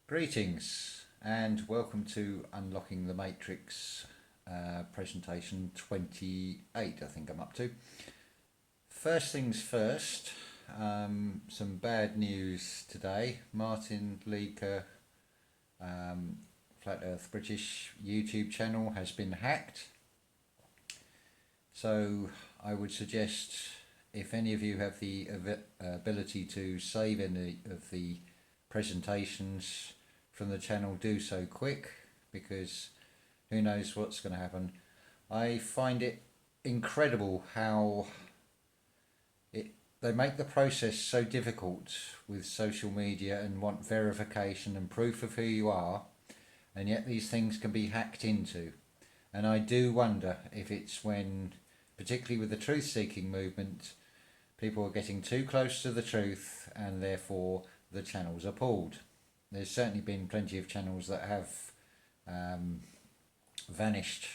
Greetings and welcome to Unlocking the Matrix presentation 28, I think I'm up to. First things first, some bad news today. Martin Liedtke, Flat Earth British YouTube channel has been hacked. So I would suggest if any of you have the ability to save any of the presentations from the channel, do so quick, because who knows what's going to happen. I find it incredible how they make the process so difficult with social media and want verification and proof of who you are, and yet these things can be hacked into. And I do wonder if it's when, particularly with the truth-seeking movement, people are getting too close to the truth and therefore the channels are pulled. There's certainly been plenty of channels that have vanished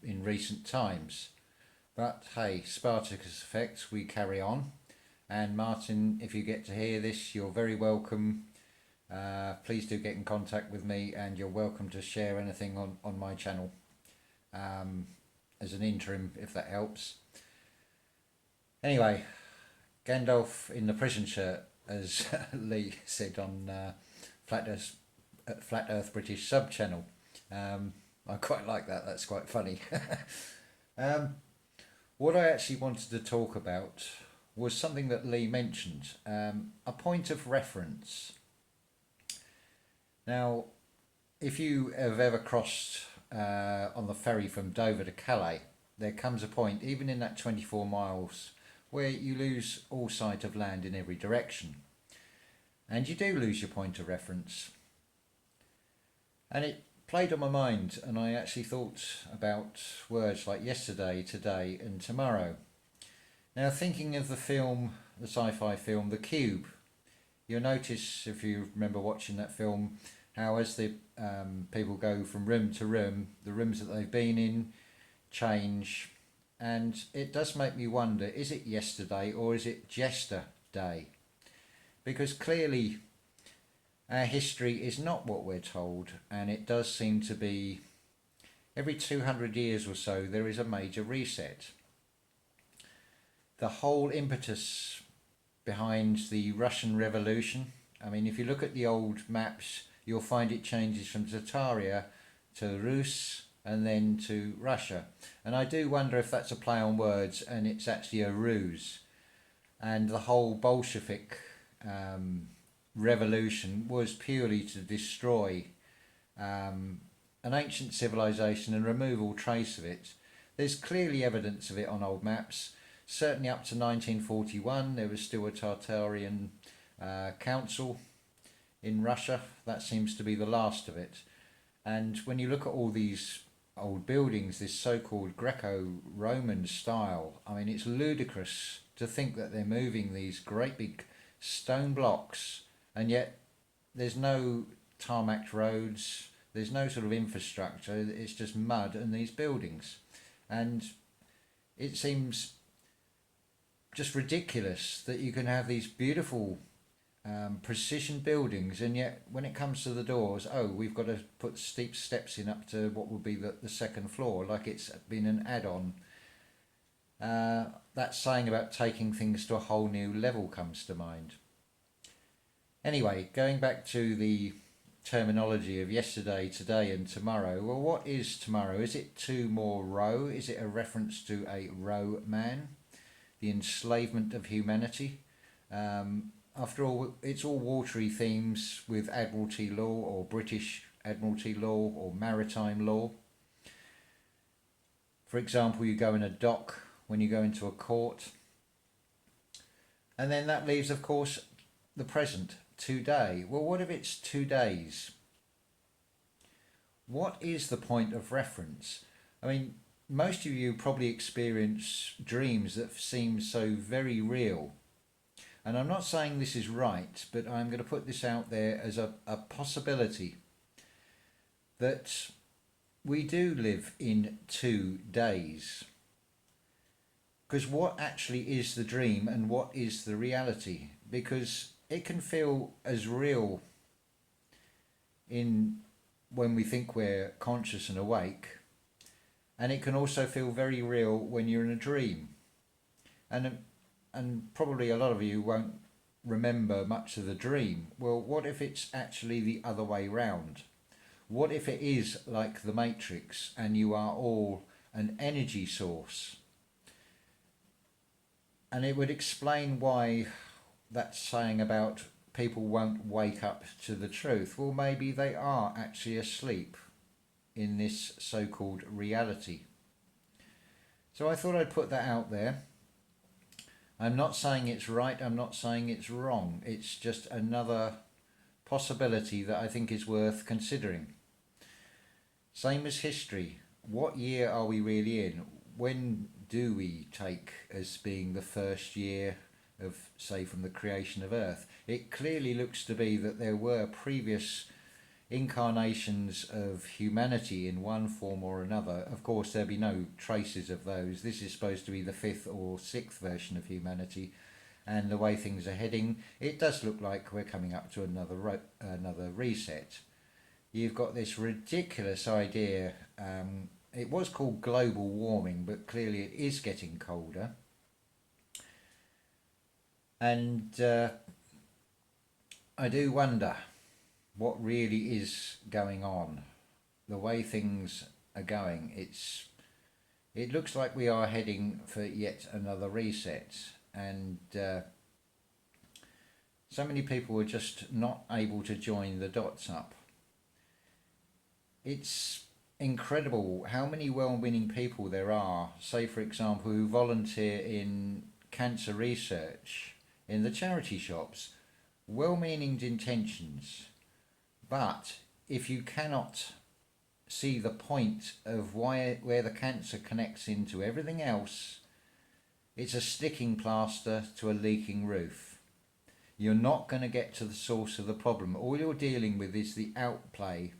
in recent times. But hey, Spartacus effect, we carry on. And Martin, if you get to hear this, you're very welcome. Please do get in contact with me, and you're welcome to share anything on my channel as an interim, if that helps. Anyway, Gandalf in the prison shirt, as Lee said on Flat Earth British sub channel. I quite like that. That's quite funny. What I actually wanted to talk about was something that Lee mentioned, a point of reference. Now, if you have ever crossed on the ferry from Dover to Calais, there comes a point, even in that 24 miles, where you lose all sight of land in every direction. And you do lose your point of reference. And it played on my mind, and I actually thought about words like yesterday, today, and tomorrow. Now, thinking of the film, the sci-fi film, The Cube, you'll notice, if you remember watching that film, how as the people go from room to room, the rooms that they've been in change. And it does make me wonder, is it yesterday or is it Jester-day? Because clearly our history is not what we're told, and it does seem to be every 200 years or so there is a major reset. The whole impetus behind the Russian Revolution, I mean, if you look at the old maps, you'll find it changes from Tataria to Rus and then to Russia. And I do wonder if that's a play on words and it's actually a ruse. And the whole Bolshevik revolution was purely to destroy an ancient civilization and remove all trace of it. There's clearly evidence of it on old maps. Certainly up to 1941 there was still a Tartarian council in Russia. That seems to be the last of it. And when you look at all these old buildings, this so-called Greco-Roman style, I mean, it's ludicrous to think that they're moving these great big stone blocks, and yet there's no tarmac roads, there's no sort of infrastructure, it's just mud and these buildings. And it seems just ridiculous that you can have these beautiful precision buildings, and yet when it comes to the doors, oh, we've got to put steep steps in up to what would be the second floor, like it's been an add-on. That saying about taking things to a whole new level comes to mind. Anyway, going back to the terminology of yesterday, today and tomorrow, well, what is tomorrow? Is it tomorrow? Is it a reference to a row man? The enslavement of humanity? After all, it's all watery themes with Admiralty law or British Admiralty law or maritime law. For example, you go in a dock when you go into a court. And then that leaves, of course, the present, today. Well, what if it's 2 days? What is the point of reference? I mean, most of you probably experience dreams that seem so very real. And I'm not saying this is right, but I'm going to put this out there as a possibility that we do live in 2 days. Because what actually is the dream and what is the reality? Because it can feel as real in when we think we're conscious and awake, and it can also feel very real when you're in a dream. And probably a lot of you won't remember much of the dream. Well, what if it's actually the other way round? What if it is like the Matrix and you are all an energy source? And it would explain why that saying about people won't wake up to the truth. Well, maybe they are actually asleep in this so-called reality. So I thought I'd put that out there. I'm not saying it's right, I'm not saying it's wrong. It's just another possibility that I think is worth considering. Same as history. What year are we really in? When do we take as being the first year of, say, from the creation of Earth? It clearly looks to be that there were previous incarnations of humanity in one form or another. Of course, there'll be no traces of those. This is supposed to be the 5th or 6th version of humanity, and the way things are heading, it does look like we're coming up to another reset. You've got this ridiculous idea. It was called global warming, but clearly it is getting colder. And I do wonder what really is going on. The way things are going, it looks like we are heading for yet another reset. And so many people are just not able to join the dots up. It's incredible how many well-meaning people there are, say for example, who volunteer in cancer research in the charity shops. Well-meaning intentions, but if you cannot see the point of where the cancer connects into everything else, it's a sticking plaster to a leaking roof. You're not going to get to the source of the problem. All you're dealing with is the outplay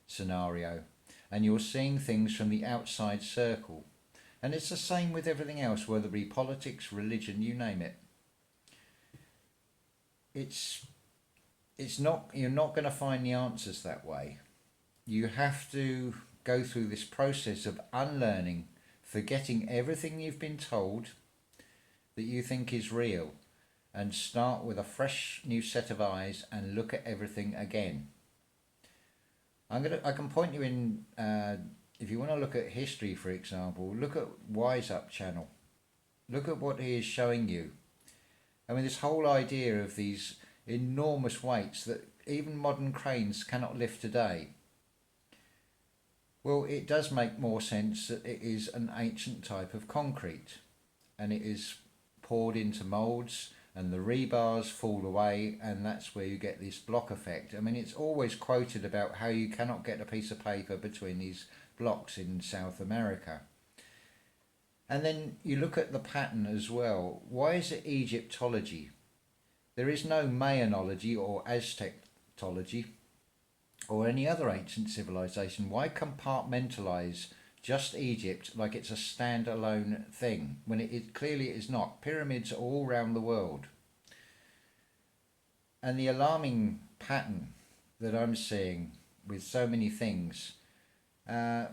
scenario, and you're seeing things from the outside circle. And it's the same with everything else, whether it be politics, religion, you name it. You're not going to find the answers that way. You have to go through this process of unlearning, forgetting everything you've been told that you think is real, and start with a fresh new set of eyes and look at everything again. I can point you in, if you want to look at history, for example, look at Wise Up channel. Look at what he is showing you. I mean, this whole idea of these enormous weights that even modern cranes cannot lift today. Well, it does make more sense that it is an ancient type of concrete, and it is poured into moulds, and the rebars fall away, and that's where you get this block effect. I mean, it's always quoted about how you cannot get a piece of paper between these blocks in South America. And then you look at the pattern as well. Why is it Egyptology? There is no Mayanology or Aztecology or any other ancient civilization. Why compartmentalize just Egypt like it's a standalone thing when it clearly is not? Pyramids are all around the world. And the alarming pattern that I'm seeing with so many things,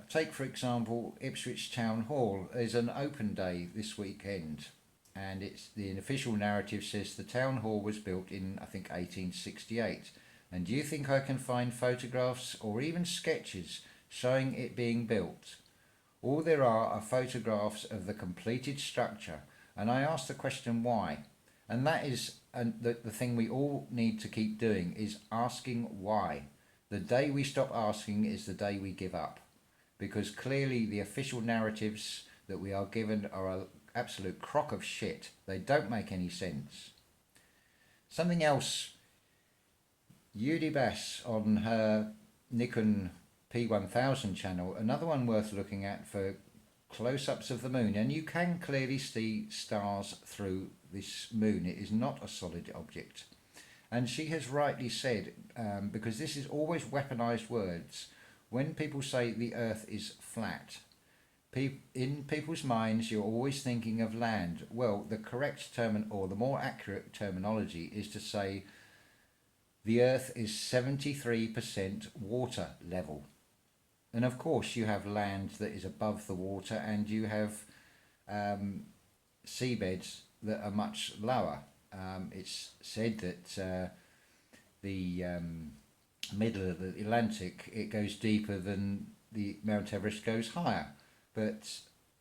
take for example Ipswich Town Hall. There's an open day this weekend, and it's the official narrative says the town hall was built in, I think, 1868. And do you think I can find photographs or even sketches showing it being built? All there are photographs of the completed structure, and I ask the question why. And that is the thing we all need to keep doing, is asking why. The day we stop asking is the day we give up, because clearly the official narratives that we are given are an absolute crock of shit. They don't make any sense. Something else, Yudi Bass on her Nikon P1000 channel, another one worth looking at for close-ups of the moon, and you can clearly see stars through this moon. It is not a solid object. And she has rightly said, because this is always weaponized words, when people say the earth is flat, in people's minds you're always thinking of land. Well, the correct term, or the more accurate terminology, is to say the Earth is 73% water level. And of course you have land that is above the water, and you have seabeds that are much lower. It's said that the middle of the Atlantic, it goes deeper than the Mount Everest goes higher. But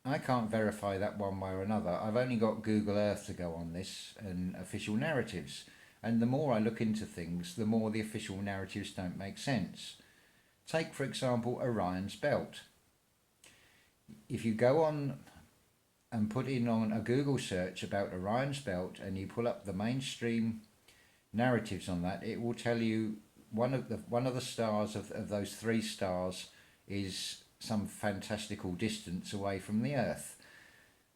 I can't verify that one way or another. I've only got Google Earth to go on this and official narratives. And the more I look into things, the more the official narratives don't make sense. Take, for example, Orion's Belt. If you go on and put in on a Google search about Orion's Belt and you pull up the mainstream narratives on that, it will tell you one of the stars of those three stars is some fantastical distance away from the Earth.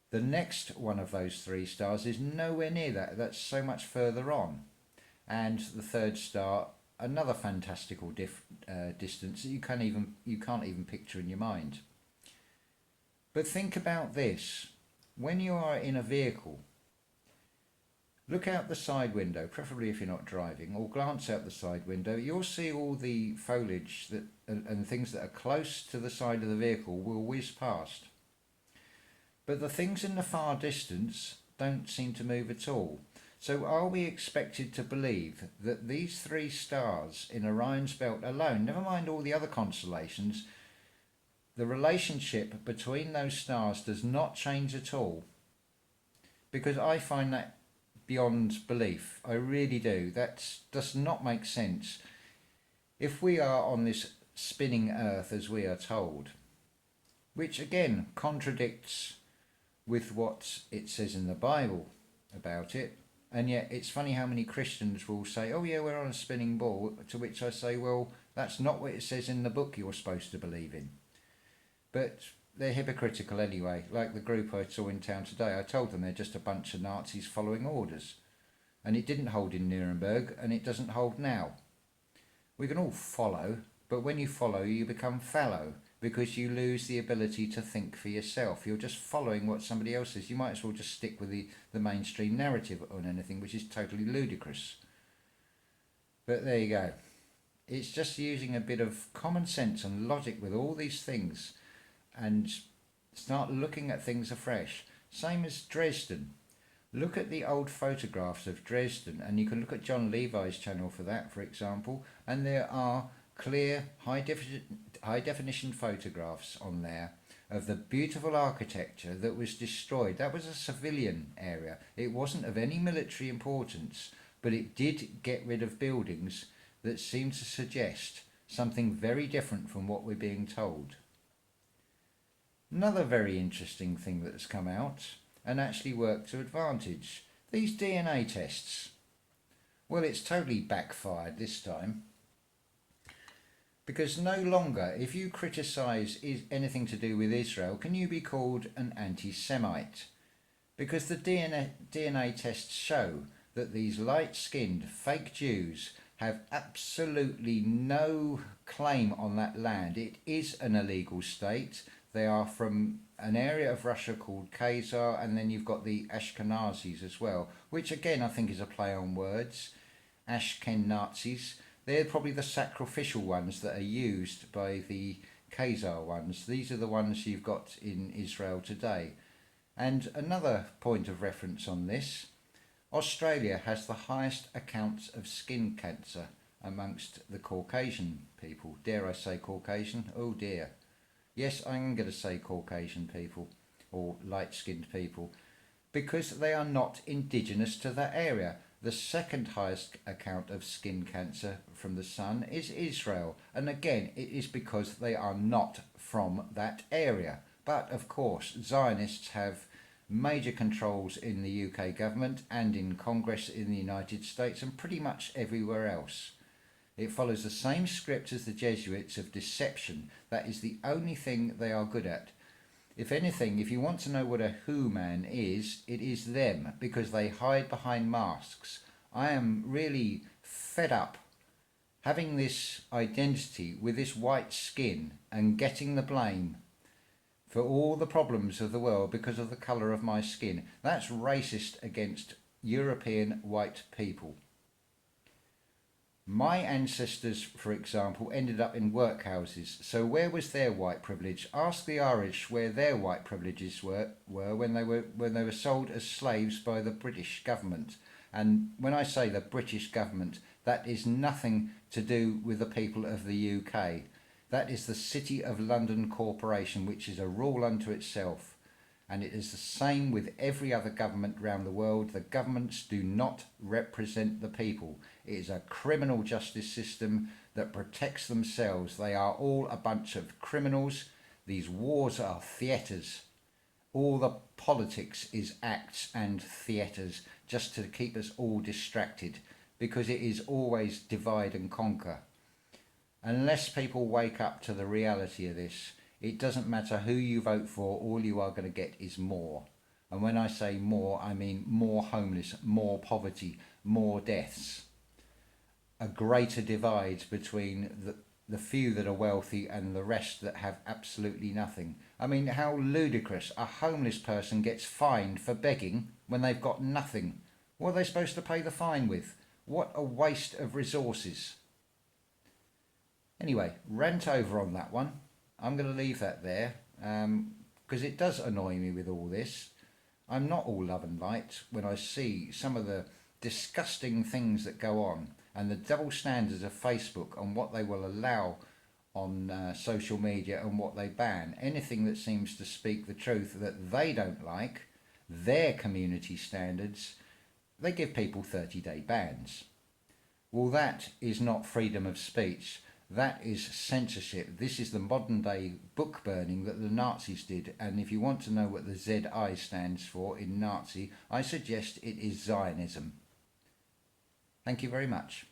The next one of those three stars is nowhere near that. That's so much further on. And the third star, another fantastical distance that you can't even picture in your mind. But think about this. When you are in a vehicle, look out the side window, preferably if you're not driving, or glance out the side window. You'll see all the foliage and things that are close to the side of the vehicle will whiz past. But the things in the far distance don't seem to move at all. So are we expected to believe that these three stars in Orion's Belt alone, never mind all the other constellations, the relationship between those stars does not change at all? Because I find that beyond belief. I really do. That does not make sense. If we are on this spinning earth as we are told, which again contradicts with what it says in the Bible about it, and yet it's funny how many Christians will say, oh yeah, we're on a spinning ball, to which I say, well, that's not what it says in the book you're supposed to believe in. But they're hypocritical anyway. Like the group I saw in town today, I told them they're just a bunch of Nazis following orders. And it didn't hold in Nuremberg, and it doesn't hold now. We can all follow, but when you follow, you become fallow, because you lose the ability to think for yourself. You're just following what somebody else says. You might as well just stick with the mainstream narrative on anything, which is totally ludicrous. But there you go. It's just using a bit of common sense and logic with all these things, and start looking at things afresh. Same as Dresden. Look at the old photographs of Dresden, and you can look at John Levi's channel for that, for example, and there are clear, high definition photographs on there of the beautiful architecture that was destroyed. That was a civilian area. It wasn't of any military importance, but it did get rid of buildings that seemed to suggest something very different from what we're being told. Another very interesting thing that's come out and actually worked to advantage, these DNA tests. Well, it's totally backfired this time, because no longer, if you criticise anything to do with Israel, can you be called an anti-Semite? Because the DNA tests show that these light-skinned fake Jews have absolutely no claim on that land. It is an illegal state. They are from an area of Russia called Khazar, and then you've got the Ashkenazis as well, which again I think is a play on words. Ashkenazis. They're probably the sacrificial ones that are used by the Khazar ones. These are the ones you've got in Israel today. And another point of reference on this, Australia has the highest accounts of skin cancer amongst the Caucasian people. Dare I say Caucasian? Oh dear. Yes, I'm going to say Caucasian people, or light-skinned people, because they are not indigenous to that area. The second highest account of skin cancer from the sun is Israel, and again it is because they are not from that area. But of course Zionists have major controls in the UK government and in Congress in the United States and pretty much everywhere else. It follows the same script as the Jesuits of deception. That is the only thing they are good at. If anything, if you want to know what a Who man is, it is them, because they hide behind masks. I am really fed up having this identity with this white skin and getting the blame for all the problems of the world because of the colour of my skin. That's racist against European white people. My ancestors, for example, ended up in workhouses. So where was their white privilege? Ask the Irish where their white privileges were when they were sold as slaves by the British government. And when I say the British government, that is nothing to do with the people of the UK. That is the City of London Corporation, which is a rule unto itself. And it is the same with every other government around the world. The governments do not represent the people. It is a criminal justice system that protects themselves. They are all a bunch of criminals. These wars are theatres. All the politics is acts and theatres just to keep us all distracted, because it is always divide and conquer. Unless people wake up to the reality of this, it doesn't matter who you vote for, all you are going to get is more. And when I say more, I mean more homeless, more poverty, more deaths. A greater divide between the few that are wealthy and the rest that have absolutely nothing. I mean, how ludicrous. A homeless person gets fined for begging when they've got nothing. What are they supposed to pay the fine with? What a waste of resources. Anyway, rant over on that one. I'm going to leave that there because it does annoy me with all this. I'm not all love and light when I see some of the disgusting things that go on and the double standards of Facebook on what they will allow on social media and what they ban. Anything that seems to speak the truth that they don't like, their community standards, they give people 30-day bans. Well, that is not freedom of speech. That is censorship. This is the modern day book burning that the Nazis did. And if you want to know what the ZI stands for in Nazi, I suggest it is Zionism. Thank you very much.